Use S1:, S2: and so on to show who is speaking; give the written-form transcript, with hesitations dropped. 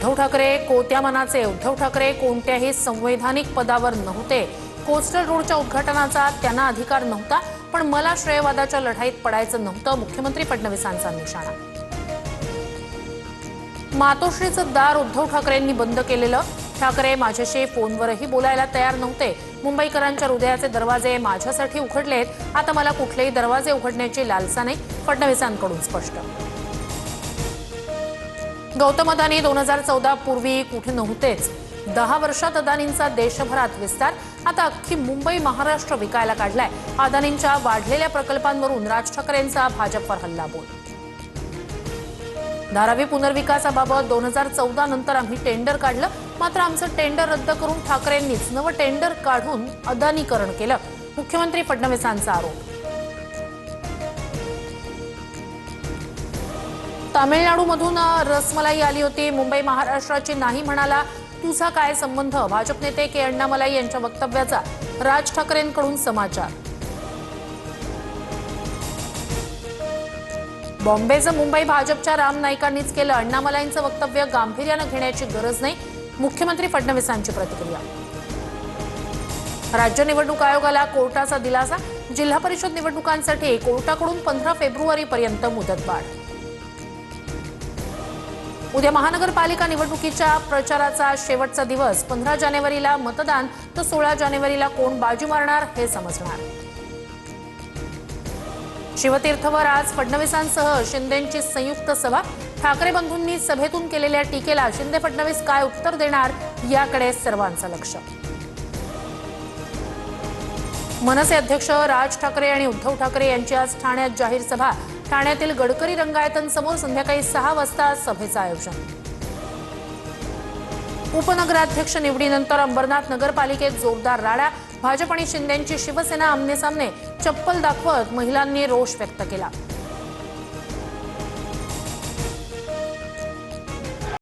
S1: उद्धव ठाकरे कोत्या मनाचे. उद्धव ठाकरे कोणत्याही संवैधानिक पदावर नव्हते. कोस्टल रोडच्या उद्घाटनाचा त्यांना अधिकार नव्हता, पण मला श्रेयवादाच्या लढाईत पडायचं नव्हतं. मुख्यमंत्री फडणवीसांचा निशाणा. मातोश्रीचं दार उद्धव ठाकरेंनी बंद केलेलं. ठाकरे माझ्याशी फोनवरही बोलायला तयार नव्हते. मुंबईकरांच्या हृदयाचे दरवाजे माझ्यासाठी उघडलेत. आता मला कुठलेही दरवाजे उघडण्याची लालसा नाही. फडणवीसांकडून स्पष्ट. गौतम अदानी 2014 पूर्वी कुठे नव्हतेच. 10 वर्षात अदानींचा देशभरात विस्तार. आता अख्खी मुंबई महाराष्ट्र विकायला काढलाय. अदानींच्या वाढलेल्या प्रकल्पांवरून राज ठाकरेंचा भाजपवर हल्लाबोल. धारावी पुनर्विकासाबाबत 2014 नंतर आम्ही टेंडर काढलं, मात्र आमचं टेंडर रद्द करून ठाकरेंनीच नवं टेंडर काढून अदानीकरण केलं. मुख्यमंत्री फडणवीसांचा आरोप. तामिळनाडूमधून रसमलाई आली होती. मुंबई महाराष्ट्राची नाही म्हणाला. तुझा काय संबंध? भाजप नेते के अण्णामलाई यांच्या वक्तव्याचा राज ठाकरेंकडून समाचार. बॉम्बेचं मुंबई भाजपच्या राम नाईकांनीच केलं. अण्णामलाईंचं वक्तव्य गांभीर्यानं घेण्याची गरज नाही. मुख्यमंत्री फडणवीसांची प्रतिक्रिया. राज्य निवडणूक आयोगाला कोर्टाचा दिलासा. जिल्हा परिषद निवडणुकांसाठी कोर्टाकडून 15 फेब्रुवारीपर्यंत मुदतवाढ. उद्या महानगरपालिका निवडणुकीच्या प्रचाराचा शेवटचा दिवस. 15 जानेवारीला मतदान, तर 16 जानेवारीला कोण बाजी मारणार हे समजणार. शिवतीर्थवर आज फडणवीसांसह शिंदेंची संयुक्त सभा. ठाकरे बंधूंनी सभेतून केलेल्या टीकेला शिंदे फडणवीस काय उत्तर देणार याकडे सर्वांचं लक्ष. मनसे अध्यक्ष राज ठाकरे आणि उद्धव ठाकरे यांची आज ठाण्यात जाहीर सभा. ठाण्यातील गडकरी रंगायतांसमोर संध्याकाळी 6 वाजता सभेचं आयोजन. उपनगराध्यक्ष निवडीनंतर अंबरनाथ नगरपालिकेत जोरदार राडा. भाजप आणि शिंदेंची शिवसेना आमनेसामने. चप्पल दाखवत महिलांनी रोष व्यक्त केला.